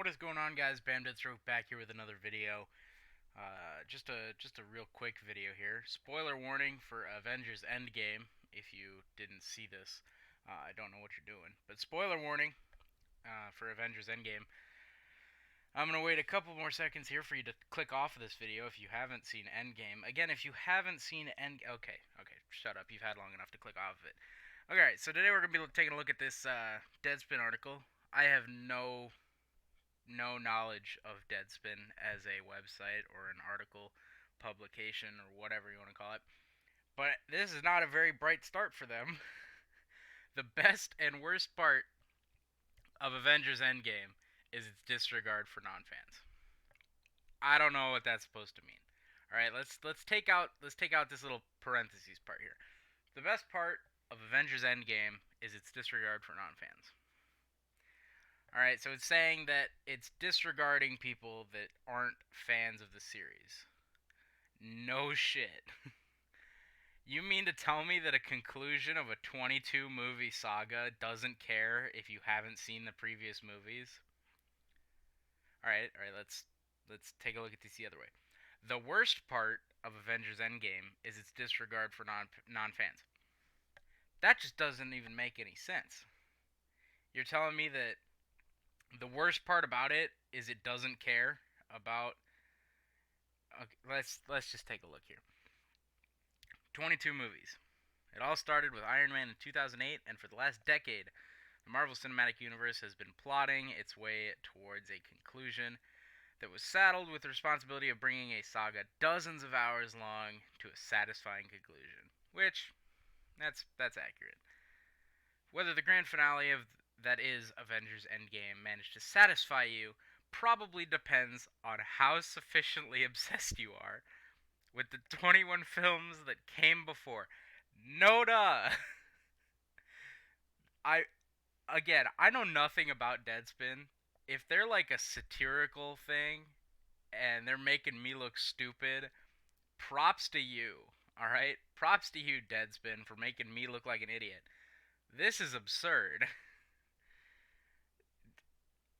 What is going on, guys? Bam Deadstroke back here with another video. Just a real quick video here. Spoiler warning for Avengers Endgame. If you didn't see this, I don't know what you're doing. But spoiler warning for Avengers Endgame. I'm gonna wait a couple more seconds here for you to click off of this video if you haven't seen Endgame. Again, if you haven't seen okay, shut up. You've had long enough to click off of it. Okay, so today we're gonna be taking a look at this Deadspin article. I have no knowledge of Deadspin as a website or an article publication or whatever you want to call it. But this is not a very bright start for them. The best and worst part of Avengers Endgame is its disregard for non-fans. I don't know what that's supposed to mean. All right, let's take out this little parentheses part here. The best part of Avengers Endgame is its disregard for non-fans. Alright, so it's saying that it's disregarding people that aren't fans of the series. No shit. You mean to tell me that a conclusion of a 22 movie saga doesn't care if you haven't seen the previous movies? Alright, let's take a look at this the other way. The worst part of Avengers Endgame is its disregard for non-fans. That just doesn't even make any sense. You're telling me that the worst part about it is it doesn't care about. Okay, let's just take a look here. 22 movies. It all started with Iron Man in 2008, and for the last decade, the Marvel Cinematic Universe has been plotting its way towards a conclusion that was saddled with the responsibility of bringing a saga dozens of hours long to a satisfying conclusion. Which, that's accurate. Whether the grand finale of that is Avengers Endgame managed to satisfy you probably depends on how sufficiently obsessed you are with the 21 films that came before. No duh! I I know nothing about Deadspin. If they're like a satirical thing and they're making me look stupid, props to you. Alright? Props to you, Deadspin, for making me look like an idiot. This is absurd.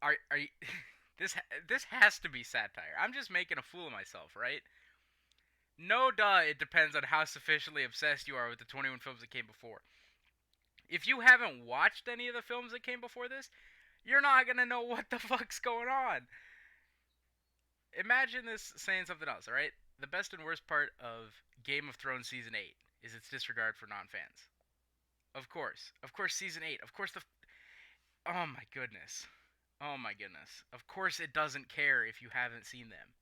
Are you, this has to be satire. I'm just making a fool of myself, right? No duh, it depends on how sufficiently obsessed you are with the 21 films that came before. If you haven't watched any of the films that came before this, you're not gonna know what the fuck's going on. Imagine this saying something else, alright? The best and worst part of Game of Thrones Season 8 is its disregard for non-fans. Of course. Of course, Season 8. Of course, oh my goodness. Oh my goodness. Of course it doesn't care if you haven't seen them.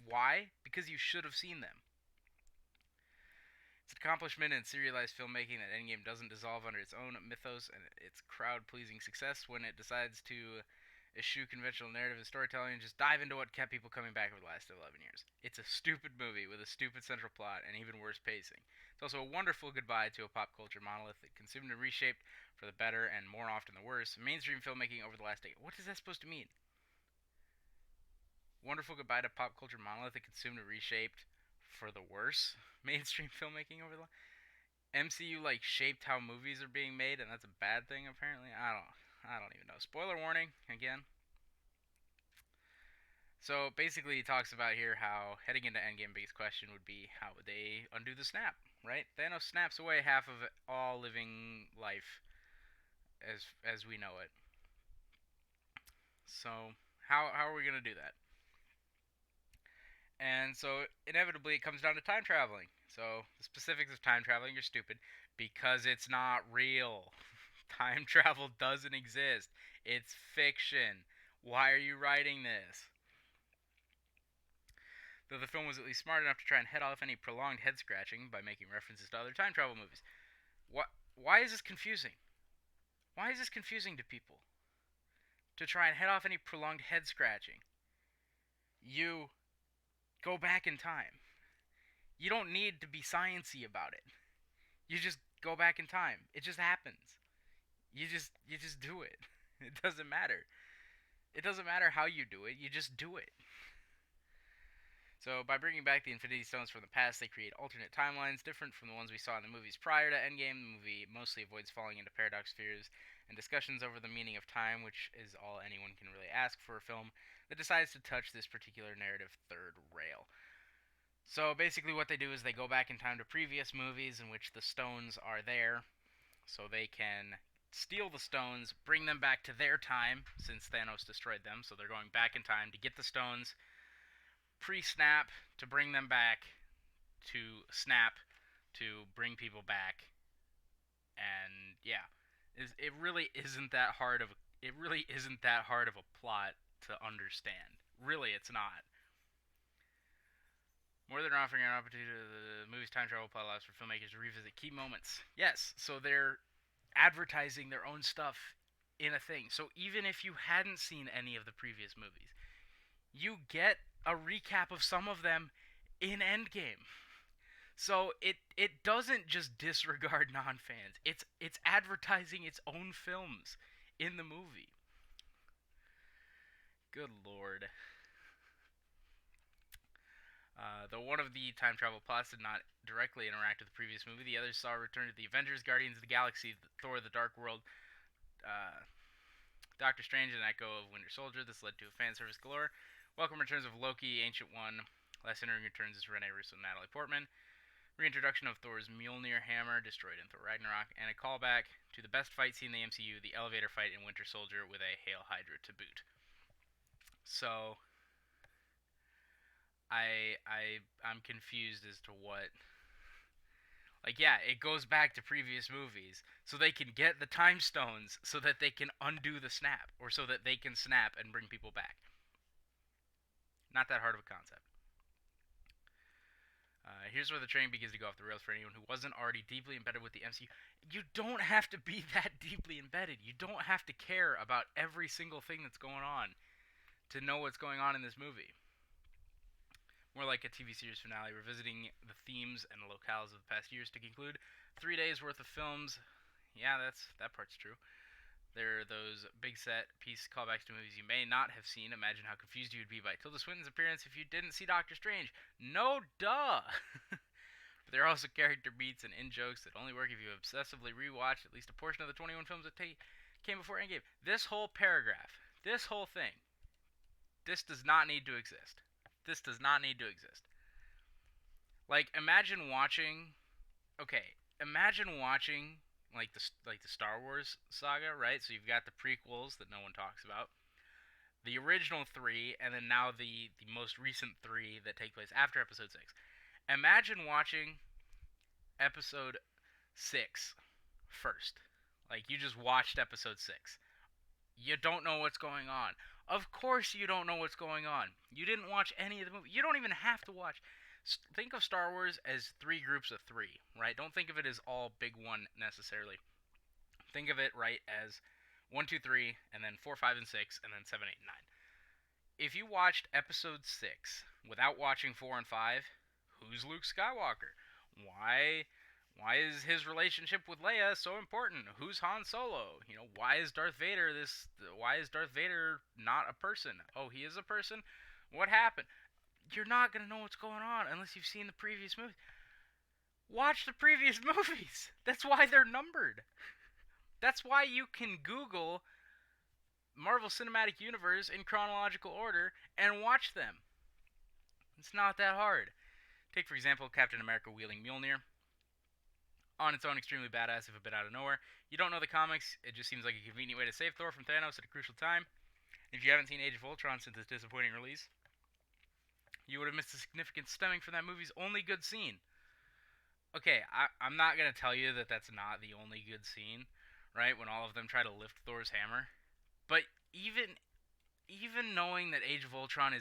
Why? Because you should have seen them. It's an accomplishment in serialized filmmaking that Endgame doesn't dissolve under its own mythos and its crowd-pleasing success when it decides to eschew conventional narrative and storytelling and just dive into what kept people coming back over the last 11 years. It's a stupid movie with a stupid central plot and even worse pacing. It's also a wonderful goodbye to a pop culture monolith that consumed and reshaped for the better and more often the worse mainstream filmmaking over the last decade. What is that supposed to mean? Wonderful goodbye to pop culture monolith that consumed and reshaped for the worse mainstream filmmaking over the MCU like shaped how movies are being made, and that's a bad thing apparently. I don't even know. Spoiler warning again. So basically, he talks about here how heading into Endgame, biggest question would be how would they undo the snap, right? Thanos snaps away half of all living life as we know it. So how are we gonna do that? And so inevitably, it comes down to time traveling. So the specifics of time traveling are stupid because it's not real. Time travel doesn't exist. It's fiction. Why are you writing this? Though the film was at least smart enough to try and head off any prolonged head scratching by making references to other time travel movies. Why is this confusing? Why is this confusing to people? To try and head off any prolonged head scratching. You go back in time. You don't need to be sciencey about it. You just go back in time. It just happens. You just do it. It doesn't matter. It doesn't matter how you do it. You just do it. So by bringing back the Infinity Stones from the past, they create alternate timelines different from the ones we saw in the movies prior to Endgame. The movie mostly avoids falling into paradox spheres and discussions over the meaning of time, which is all anyone can really ask for a film that decides to touch this particular narrative third rail. So basically what they do is they go back in time to previous movies in which the stones are there, so they can steal the stones, bring them back to their time, since Thanos destroyed them, so they're going back in time to get the stones, pre-snap to bring them back, to snap to bring people back, and yeah, it really isn't that hard of a plot to understand. Really, it's not. More than offering an opportunity, the movie's time travel plot allows for filmmakers to revisit key moments. Yes, so they're advertising their own stuff in a thing. So even if you hadn't seen any of the previous movies, you get a recap of some of them in Endgame. So it doesn't just disregard non-fans. It's advertising its own films in the movie. Good lord. Though one of the time travel plots did not directly interact with the previous movie, the others saw a return to the Avengers, Guardians of the Galaxy, Thor: The Dark World, Doctor Strange, and Echo of Winter Soldier. This led to a fan service galore. Welcome returns of Loki, Ancient One. Last entering returns is Rene Russo and Natalie Portman. Reintroduction of Thor's Mjolnir hammer, destroyed in Thor Ragnarok, and a callback to the best fight scene in the MCU, the elevator fight in Winter Soldier with a Hail Hydra to boot. So I'm confused as to what. Like, yeah, it goes back to previous movies, so they can get the time stones, so that they can undo the snap, or so that they can snap and bring people back. Not that hard of a concept. Here's where the train begins to go off the rails for anyone who wasn't already deeply embedded with the MCU. You don't have to be that deeply embedded. You don't have to care about every single thing that's going on to know what's going on in this movie. More like a TV series finale, revisiting the themes and the locales of the past years to conclude 3 days worth of films. Yeah, that part's true. There are those big set piece callbacks to movies you may not have seen. Imagine how confused you would be by Tilda Swinton's appearance if you didn't see Doctor Strange. No duh! But there are also character beats and in-jokes that only work if you obsessively rewatch at least a portion of the 21 films that came before Endgame. This whole paragraph, this whole thing, this does not need to exist. This does not need to exist. Like, imagine watching like the Star Wars saga, right? So you've got the prequels that no one talks about, the original 3, and then now the most recent 3 that take place after Episode 6. Imagine watching Episode 6 first. Like, you just watched Episode 6. You don't know what's going on. Of course you don't know what's going on. You didn't watch any of the movie. You don't even have to watch. Think of Star Wars as 3 groups of 3, right? Don't think of it as all big one necessarily. Think of it, right, as 1, 2, 3, and then 4, 5, and 6, and then 7, 8, and 9. If you watched Episode 6 without watching 4 and 5, who's Luke Skywalker? Why is his relationship with Leia so important? Who's Han Solo? You know, why is Darth Vader not a person? Oh, he is a person? What happened? You're not going to know what's going on unless you've seen the previous movies. Watch the previous movies. That's why they're numbered. That's why you can Google Marvel Cinematic Universe in chronological order and watch them. It's not that hard. Take, for example, Captain America wielding Mjolnir. On its own, extremely badass if a bit out of nowhere. You don't know the comics, it just seems like a convenient way to save Thor from Thanos at a crucial time. If you haven't seen Age of Ultron since its disappointing release, you would have missed the significance stemming from that movie's only good scene. Okay, I'm not going to tell you that that's not the only good scene, right, when all of them try to lift Thor's hammer. But even knowing that Age of Ultron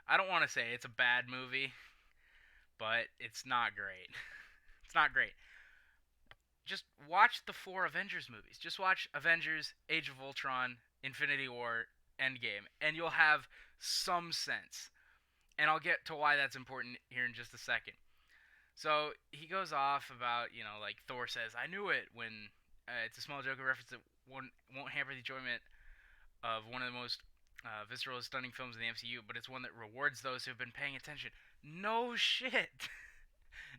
I don't want to say it's a bad movie, but it's not great. It's not great. Just watch the 4 Avengers movies. Just watch Avengers, Age of Ultron, Infinity War, Endgame, and you'll have some sense. And I'll get to why that's important here in just a second. So he goes off about, like Thor says, "I knew it," when it's a small joke, a reference that won't hamper the enjoyment of one of the most visceral and stunning films in the MCU, but it's one that rewards those who have been paying attention. No shit.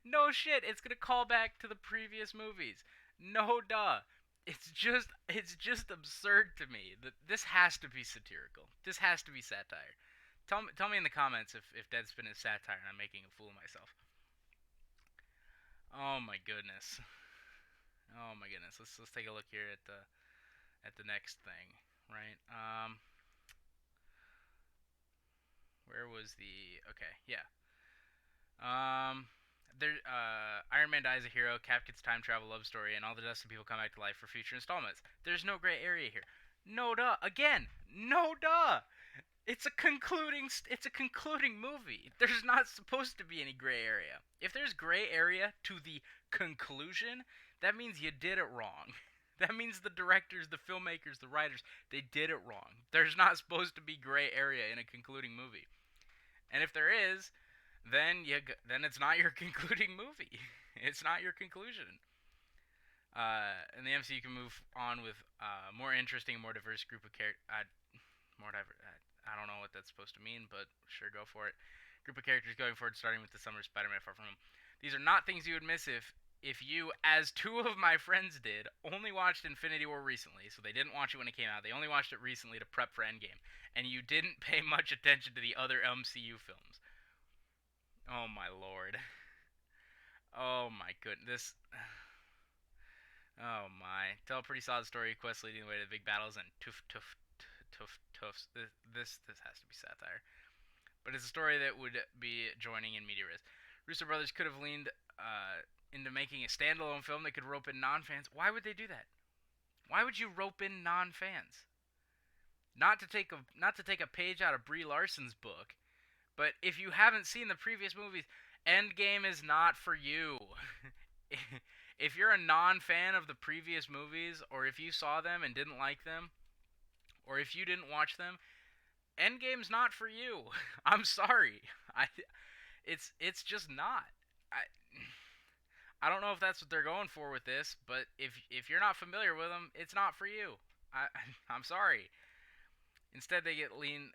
No shit, it's gonna call back to the previous movies. No duh. It's just absurd to me that this has to be satirical. This has to be satire. Tell me in the comments if Deadspin is satire and I'm making a fool of myself. Oh my goodness. Oh my goodness. Let's take a look here at the next thing, right? Where was the okay, yeah. Iron Man dies a hero, Cap gets time travel love story, and all the Dustin people come back to life for future installments. There's no gray area here. No duh. Again, no duh. It's a concluding movie. There's not supposed to be any gray area. If there's gray area to the conclusion, that means you did it wrong. That means the directors, the filmmakers, the writers, they did it wrong. There's not supposed to be gray area in a concluding movie. And if there is, then it's not your concluding movie. It's not your conclusion. In the MCU, you can move on with more interesting, more diverse group of characters. More diverse. I don't know what that's supposed to mean, but sure, go for it. Group of characters going forward, starting with the Summer Spider-Man Far From Home. These are not things you would miss if you, as two of my friends did, only watched Infinity War recently. So they didn't watch it when it came out. They only watched it recently to prep for Endgame, and you didn't pay much attention to the other MCU films. Oh my lord. Oh my goodness. Oh my. Tell a pretty solid story, quest leading the way to the big battles and tuffs. This has to be satire. But it's a story that would be joining in media res. Russo Brothers could have leaned into making a standalone film that could rope in non-fans. Why would they do that? Why would you rope in non-fans? Not to take a page out of Brie Larson's book, but if you haven't seen the previous movies, Endgame is not for you. If you're a non-fan of the previous movies, or if you saw them and didn't like them, or if you didn't watch them, Endgame's not for you. I'm sorry. It's just not. I don't know if that's what they're going for with this, but if you're not familiar with them, it's not for you. I'm sorry. Instead, they leaned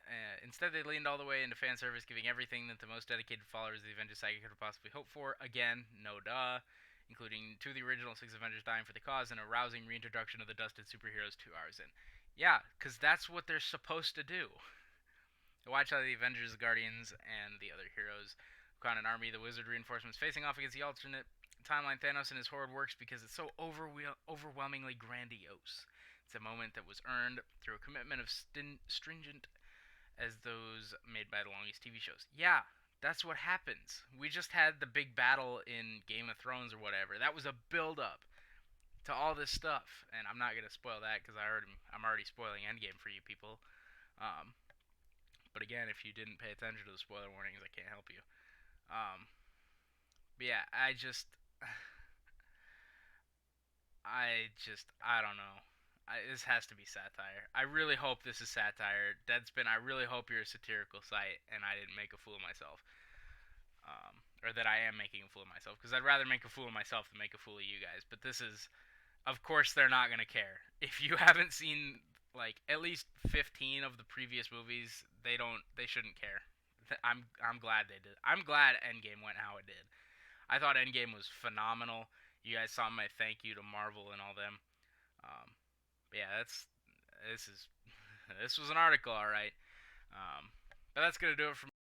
all the way into fan service, giving everything that the most dedicated followers of the Avengers saga could have possibly hoped for. Again, no duh, including two of the original six Avengers dying for the cause and a rousing reintroduction of the dusted superheroes 2 hours in. Yeah, because that's what they're supposed to do. Watch how the Avengers, the Guardians, and the other heroes con an army, the Wizard reinforcements facing off against the alternate timeline Thanos and his horde works because it's so overwhelmingly grandiose. It's a moment that was earned through a commitment of stringent as those made by the longest TV shows. Yeah, that's what happens. We just had the big battle in Game of Thrones or whatever. That was a build-up to all this stuff, and I'm not gonna spoil that because I'm already spoiling Endgame for you people. Um, but again, if you didn't pay attention to the spoiler warnings, I can't help you. Um, but yeah, I don't know. This has to be satire. I really hope this is satire. Deadspin, I really hope you're a satirical site and I didn't make a fool of myself. Or that I am making a fool of myself. Because I'd rather make a fool of myself than make a fool of you guys. But this is, of course, they're not going to care. If you haven't seen, like, at least 15 of the previous movies, they shouldn't care. I'm glad they did. I'm glad Endgame went how it did. I thought Endgame was phenomenal. You guys saw my thank you to Marvel and all them. Um, but yeah, this was an article, all right. But that's gonna do it for